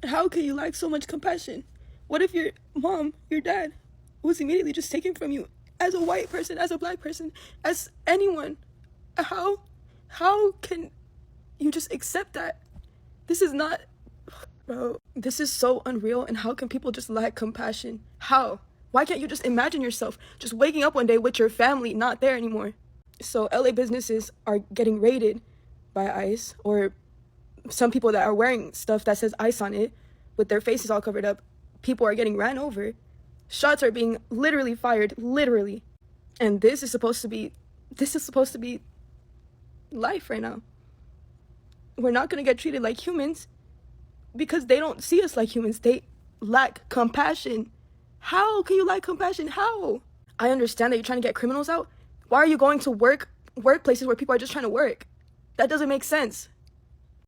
How can you lack so much compassion? What if your mom, your dad, was immediately just taken from you as a white person, as a black person, as anyone? How? How can you just accept that? This is not, bro, this is so unreal. And how can people just lack compassion? How? Why can't you just imagine yourself just waking up one day with your family not there anymore? So LA businesses are getting raided by ICE, or some people that are wearing stuff that says ICE on it with their faces all covered up. People are getting ran over. Shots are being literally fired, literally. And this is supposed to be life right now. We're not going to get treated like humans because they don't see us like humans. They lack compassion. How can you lack compassion? How? I understand that you're trying to get criminals out. Why are you going to workplaces where people are just trying to work? That doesn't make sense.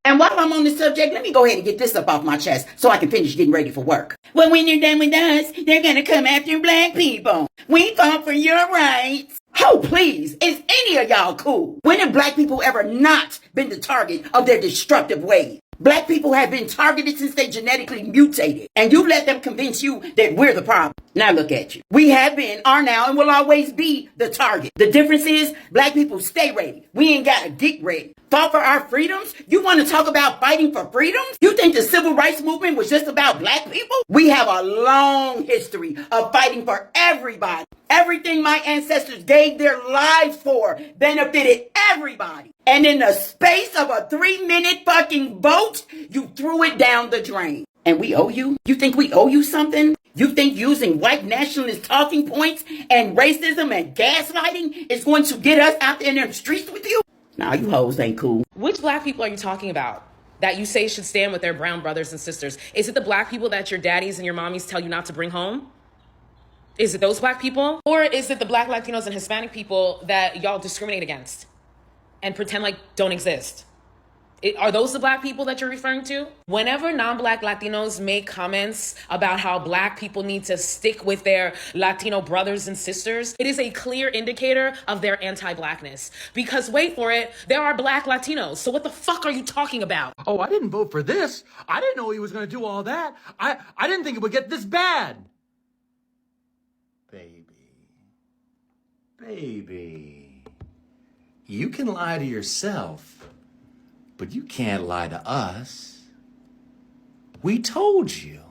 And while I'm on the subject, let me go ahead and get this up off my chest so I can finish getting ready for work. Well, when you're done with us, they're gonna come after black people. We fought for your rights. Oh, please, is any of y'all cool? When have black people ever not been the target of their destructive ways? Black people have been targeted since they genetically mutated, and you let them convince you that we're the problem. Now look at you. We have been, are now, and will always be the target. The difference is black people stay ready. We ain't got to get ready. Fought for our freedoms? You want to talk about fighting for freedoms? You think the civil rights movement was just about black people? We have a long history of fighting for everybody. Everything my ancestors gave their lives for benefited everybody. And in the space of a 3-minute fucking vote, you threw it down the drain. And we owe you? You think we owe you something? You think using white nationalist talking points and racism and gaslighting is going to get us out there in the streets with you? Nah, you hoes ain't cool. Which black people are you talking about that you say should stand with their brown brothers and sisters? Is it the black people that your daddies and your mommies tell you not to bring home? Is it those black people? Or is it the black Latinos and Hispanic people that y'all discriminate against and pretend like don't exist? Are those the black people that you're referring to? Whenever non-black Latinos make comments about how black people need to stick with their Latino brothers and sisters, it is a clear indicator of their anti-blackness. Because wait for it, there are black Latinos. So what the fuck are you talking about? Oh, I didn't vote for this. I didn't know he was going to do all that. I didn't think it would get this bad. Baby, you can lie to yourself, but you can't lie to us. We told you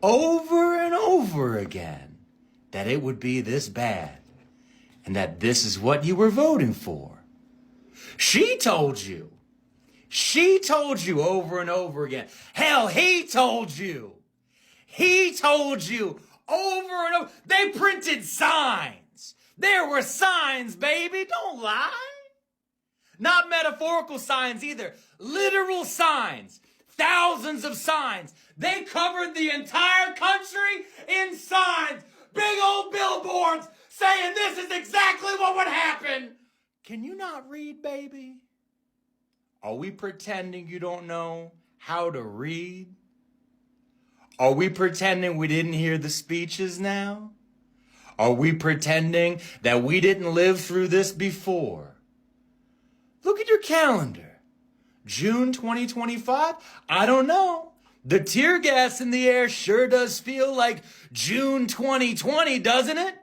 over and over again that it would be this bad and that this is what you were voting for. She told you over and over again. Hell, he told you over and over. They printed signs. There were signs, baby. Don't lie. Not metaphorical signs either. Literal signs. Thousands of signs. They covered the entire country in signs. Big old billboards saying this is exactly what would happen. Can you not read, baby? Are we pretending you don't know how to read? Are we pretending we didn't hear the speeches now? Are we pretending that we didn't live through this before? Look at your calendar. June 2025? I don't know. The tear gas in the air sure does feel like June 2020, doesn't it?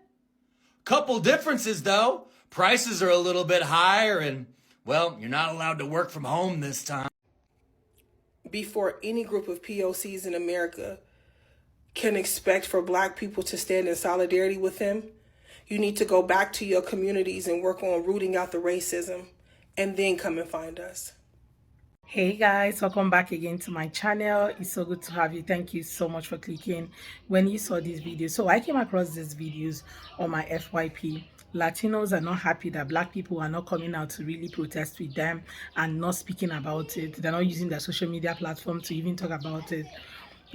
Couple differences though. Prices are a little bit higher and, well, you're not allowed to work from home this time. Before any group of POCs in America can expect for black people to stand in solidarity with them, you need to go back to your communities and work on rooting out the racism, and then come and find us. Hey guys, welcome back again to my channel. It's so good to have you. Thank you so much for clicking when you saw this video. So I came across these videos on my FYP. Latinos are not happy that black people are not coming out to really protest with them and not speaking about it. They're not using their social media platform to even talk about it.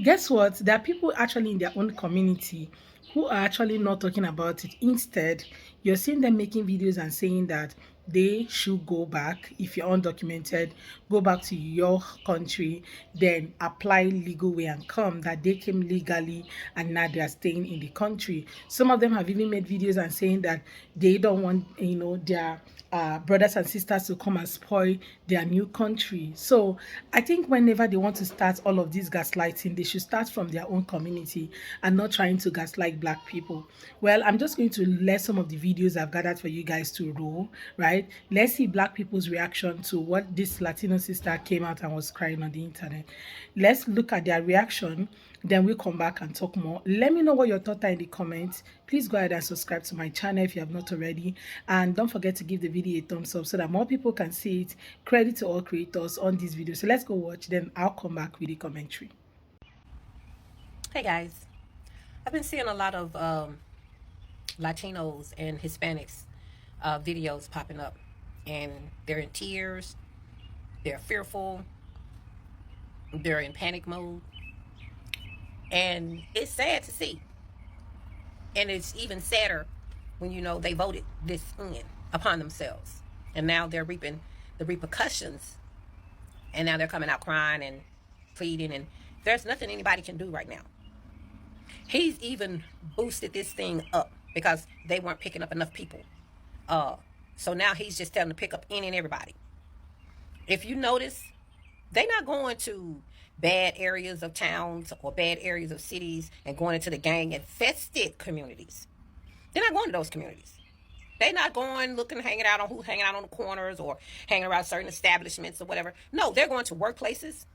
Guess what? There are people actually in their own community who are actually not talking about it. Instead, you're seeing them making videos and saying that they should go back. If you're undocumented, go back to your country, then apply legal way and come, that they came legally and now they are staying in the country. Some of them have even made videos and saying that they don't want, their brothers and sisters to come and spoil their new country. So I think whenever they want to start all of this gaslighting, they should start from their own community and not trying to gaslight black people. Well, I'm just going to let some of the videos I've gathered for you guys to roll, right? Let's see black people's reaction to what this Latino sister came out and was crying on the internet. Let's look at their reaction, then we'll come back and talk more. Let me know what your thoughts are in the comments. Please go ahead and subscribe to my channel if you have not already, and don't forget to give the video a thumbs up so that more people can see it. Credit to all creators on this video. So let's go watch, then I'll come back with the commentary. Hey guys, I've been seeing a lot of Latinos and Hispanics videos popping up, and they're in tears, they're fearful, they're in panic mode, and it's sad to see. And it's even sadder when you know they voted this in upon themselves, and now they're reaping the repercussions, and now they're coming out crying and pleading, and there's nothing anybody can do right now. He's even boosted this thing up because they weren't picking up enough people. So now he's just telling them to pick up any and everybody. If you notice, they're not going to bad areas of towns or bad areas of cities and going into the gang infested communities. They're not going to those communities. They're not going looking, hanging out on the corners or hanging around certain establishments or whatever. No, they're going to workplaces.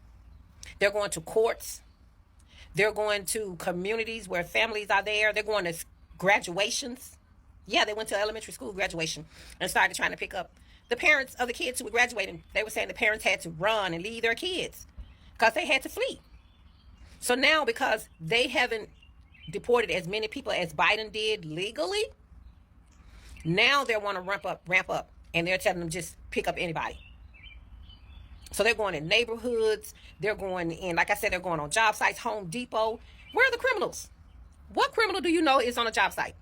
They're going to courts. They're going to communities where families are there. They're going to graduations. Yeah, they went to elementary school graduation and started trying to pick up the parents of the kids who were graduating. They were saying the parents had to run and leave their kids because they had to flee. So now, because they haven't deported as many people as Biden did legally, now they want to ramp up, and they're telling them just pick up anybody. So they're going in neighborhoods. They're going in, like I said, they're going on job sites, Home Depot. Where are the criminals? What criminal do you know is on a job site?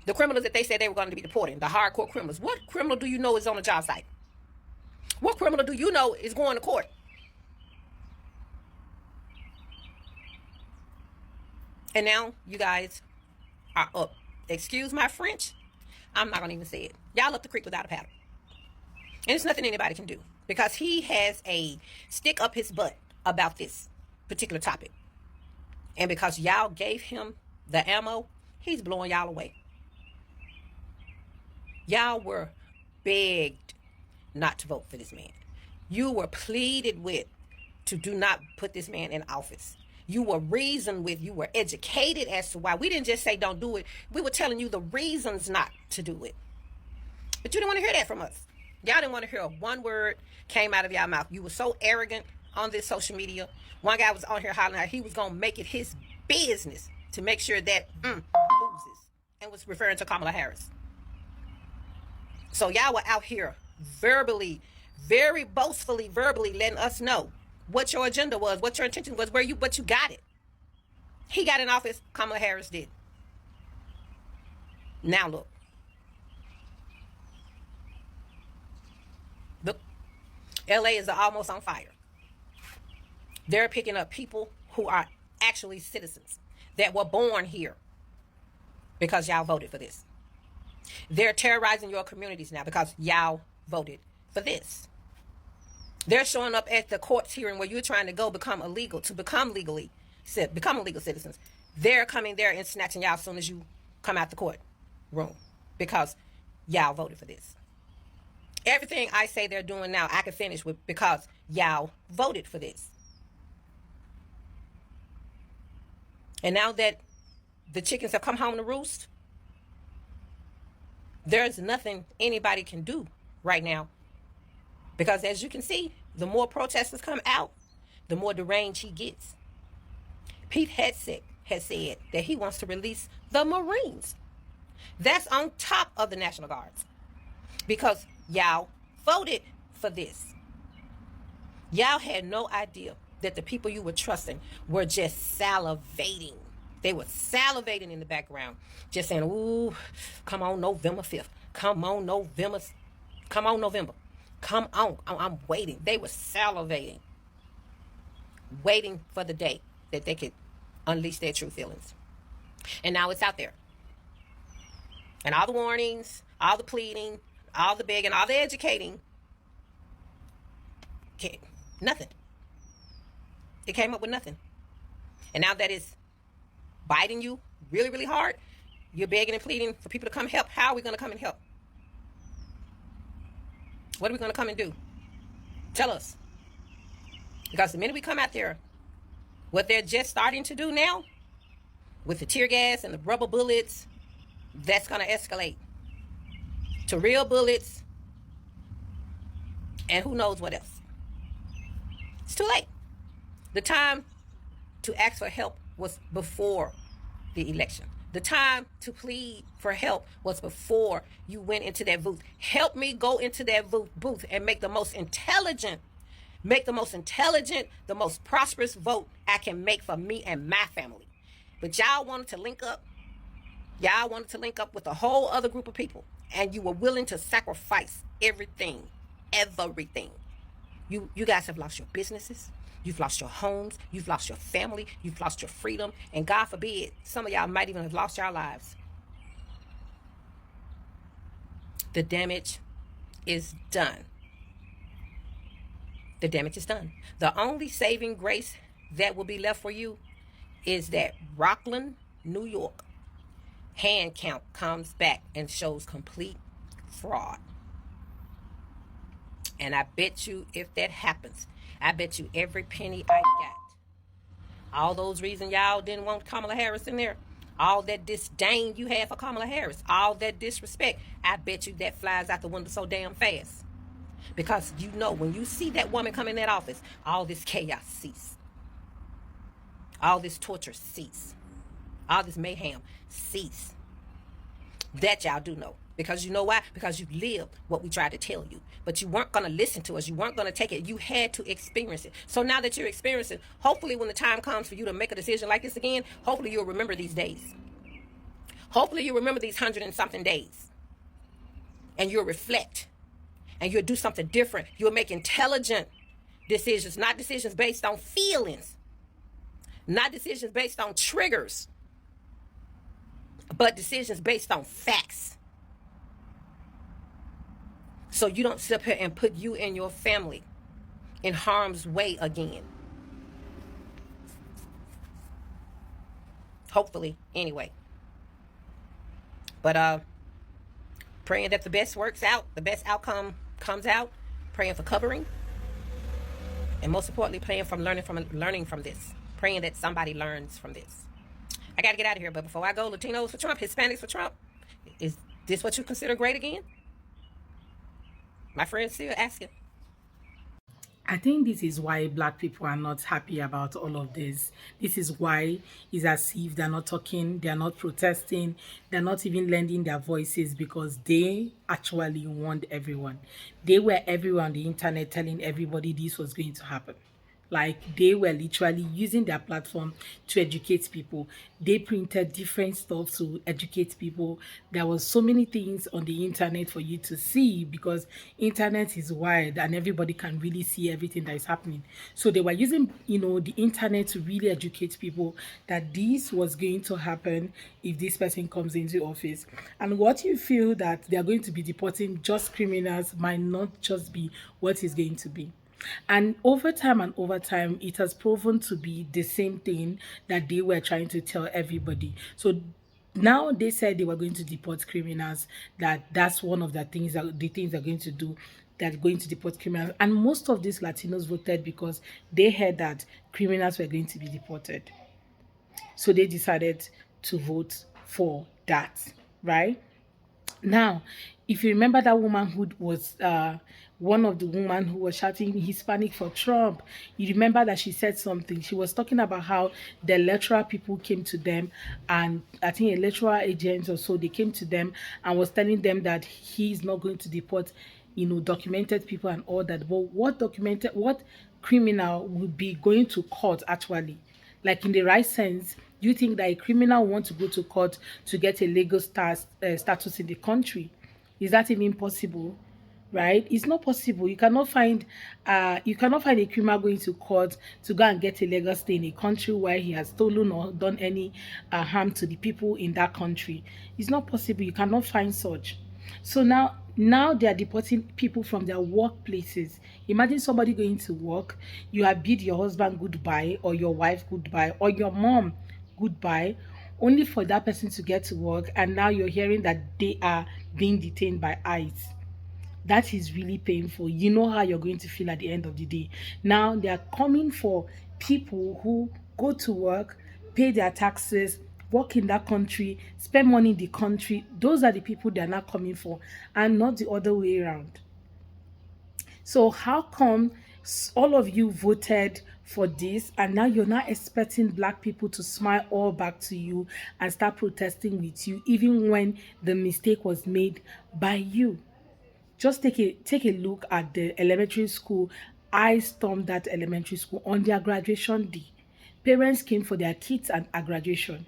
The criminals that they said they were going to be deporting, the hardcore criminals. What criminal do you know is on a job site? What criminal do you know is going to court? And now you guys are up. Excuse my French. I'm not going to even say it. Y'all up the creek without a paddle. And there's nothing anybody can do because he has a stick up his butt about this particular topic. And because y'all gave him the ammo, he's blowing y'all away. Y'all were begged not to vote for this man. You were pleaded with to do not put this man in office. You were reasoned with, you were educated as to why. We didn't just say don't do it. We were telling you the reasons not to do it. But you didn't want to hear that from us. Y'all didn't want to hear one word came out of y'all mouth. You were so arrogant on this social media. One guy was on here hollering out he was going to make it his business to make sure that loses, and was referring to Kamala Harris. So y'all were out here verbally, very boastfully, verbally letting us know what your agenda was, what your intention was, what you got it. He got in office, Kamala Harris did. Now look. Look, LA is almost on fire. They're picking up people who are actually citizens that were born here because y'all voted for this. They're terrorizing your communities now because y'all voted for this. They're showing up at the courts hearing where you're trying to go become illegal, to become legal citizens. They're coming there and snatching y'all as soon as you come out the court room because y'all voted for this. Everything I say they're doing now, I can finish with because y'all voted for this. And now that the chickens have come home to roost, there's nothing anybody can do right now. Because as you can see, the more protesters come out, the more deranged he gets. Pete Hegseth has said that he wants to release the Marines. That's on top of the National Guards. Because y'all voted for this. Y'all had no idea that the people you were trusting were just salivating. They were salivating in the background, just saying, ooh, come on November 5th. Come on November. Come on November. Come on. I'm waiting. They were salivating, waiting for the day that they could unleash their true feelings. And now it's out there. And all the warnings, all the pleading, all the begging, all the educating, nothing. It came up with nothing. And now that it's biting you really, really hard, you're begging and pleading for people to come help. How are we going to come and help? What are we going to come and do? Tell us. Because the minute we come out there, what they're just starting to do now, with the tear gas and the rubber bullets, that's going to escalate to real bullets and who knows what else. It's too late. The time to ask for help was before the election. The time to plead for help was before you went into that booth. Help me go into that booth and make the most intelligent, the most prosperous vote I can make for me and my family. But y'all wanted to link up. Y'all wanted to link up with a whole other group of people. And you were willing to sacrifice everything. Everything. You guys have lost your businesses. You've lost your homes. You've lost your family. You've lost your freedom. And God forbid, some of y'all might even have lost your lives. The damage is done. The damage is done. The only saving grace that will be left for you is that Rockland, New York hand count comes back and shows complete fraud. And I bet you if that happens, I bet you every penny I got, all those reasons y'all didn't want Kamala Harris in there, all that disdain you had for Kamala Harris, all that disrespect, I bet you that flies out the window so damn fast. Because you know, when you see that woman come in that office, all this chaos cease. All this torture cease. All this mayhem cease. That y'all do know. Because you know why? Because you lived what we tried to tell you. But you weren't going to listen to us. You weren't going to take it. You had to experience it. So now that you're experiencing, hopefully when the time comes for you to make a decision like this again, hopefully you'll remember these days. Hopefully you'll remember these 100 and something days. And you'll reflect. And you'll do something different. You'll make intelligent decisions. Not decisions based on feelings. Not decisions based on triggers. But decisions based on facts. So you don't sit up here and put you and your family in harm's way again. Hopefully, anyway. But praying that the best works out, the best outcome comes out, praying for covering, and most importantly, praying from learning from this. Praying that somebody learns from this. I got to get out of here, but before I go, Latinos for Trump, Hispanics for Trump. Is this what you consider great again? My friend's still asking. I think this is why Black people are not happy about all of this. This is why it's as if they're not talking, they're not protesting, they're not even lending their voices, because they actually warned everyone. They were everywhere on the internet telling everybody this was going to happen. Like, they were literally using their platform to educate people. They printed different stuff to educate people. There was so many things on the internet for you to see, because internet is wide and everybody can really see everything that is happening. So they were using, the internet to really educate people that this was going to happen if this person comes into office. And what you feel that they are going to be deporting just criminals might not just be what is going to be. And over time, it has proven to be the same thing that they were trying to tell everybody. So now they said they were going to deport criminals, that's one of the things they're going to do. They're going to deport criminals. And most of these Latinos voted because they heard that criminals were going to be deported. So they decided to vote for that, right? Now, if you remember that woman who was one of the women who was shouting Hispanic for Trump, you remember that she said something. She was talking about how the electoral people came to them, and I think electoral agents or so, they came to them and was telling them that he's not going to deport, documented people and all that. But what criminal would be going to court actually? Like, in the right sense, do you think that a criminal wants to go to court to get a legal status in the country? Is that even possible? Right? It's not possible. You cannot find a criminal going to court to go and get a legal stay in a country where he has stolen or done any harm to the people in that country. It's not possible. You cannot find such. So now Now they are deporting people from their workplaces. Imagine somebody going to work, you have bid your husband goodbye, or your wife goodbye, or your mom goodbye, only for that person to get to work, and now you're hearing that they are being detained by ICE. That is really painful. You know how you're going to feel at the end of the day. Now they are coming for people who go to work, pay their taxes, work in that country, spend money in the country. Those are the people they are not coming for, and not the other way around. So how come all of you voted for this, and now you're not expecting black people to smile all back to you and start protesting with you, even when the mistake was made by you? Just take a look at the elementary school. I stormed that elementary school on their graduation day. Parents came for their kids at a graduation.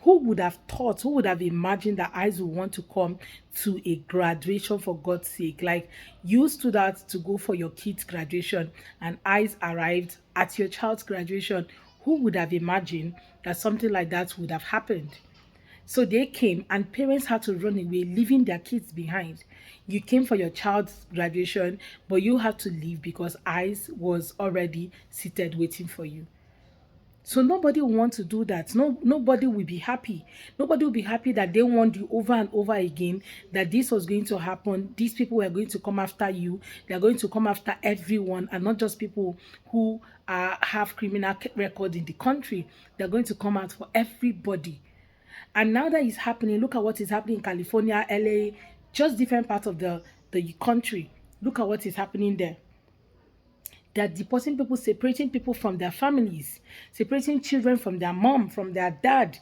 Who would have thought, who would have imagined that eyes would want to come to a graduation, for God's sake? Like, you stood out to go for your kid's graduation and eyes arrived at your child's graduation. Who would have imagined that something like that would have happened? So they came and parents had to run away, leaving their kids behind. You came for your child's graduation, but you had to leave because eyes was already seated waiting for you. So nobody will want to do that. Nobody will be happy. Nobody will be happy that they warned you over and over again that this was going to happen. These people were going to come after you. They are going to come after everyone, and not just people who have criminal record in the country. They're going to come out for everybody. And now that is happening, look at what is happening in California, LA, just different parts of the country. Look at what is happening there. They're deporting people, separating people from their families, separating children from their mom, from their dad,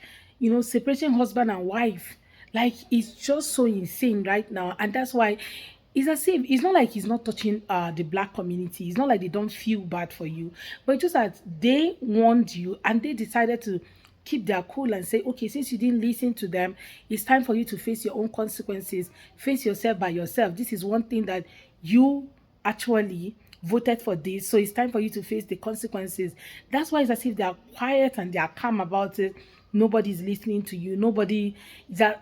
separating husband and wife. Like, it's just so insane right now. And that's why it's as if it's not like he's not touching the black community. It's not like they don't feel bad for you. But it's just that they warned you and they decided to keep their cool and say, okay, since you didn't listen to them, it's time for you to face your own consequences. Face yourself by yourself. This is one thing that you actually voted for this, so it's time for you to face the consequences. That's why it's as if they are quiet and they are calm about it. Nobody's listening to you.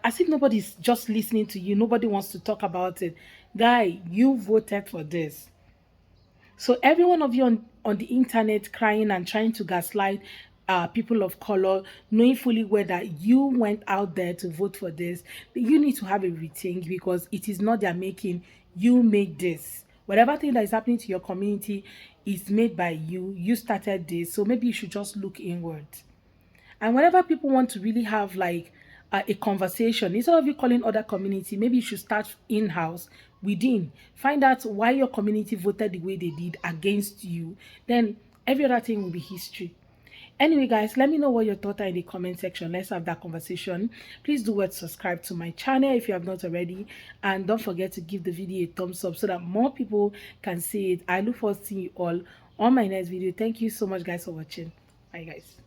As if nobody's just listening to you. Nobody wants to talk about it. Guy, you voted for this. So every one of you on the internet crying and trying to gaslight people of color, knowing fully well that you went out there to vote for this, you need to have a rethink, because it is not their making. You made this. Whatever thing that is happening to your community is made by you. You started this. So maybe you should just look inward. And whenever people want to really have like a conversation, instead of you calling other community, maybe you should start in-house within. Find out why your community voted the way they did against you. Then every other thing will be history. Anyway, guys, let me know what your thoughts are in the comment section. Let's have that conversation. Please do subscribe to my channel if you have not already. And don't forget to give the video a thumbs up so that more people can see it. I look forward to seeing you all on my next video. Thank you so much, guys, for watching. Bye, guys.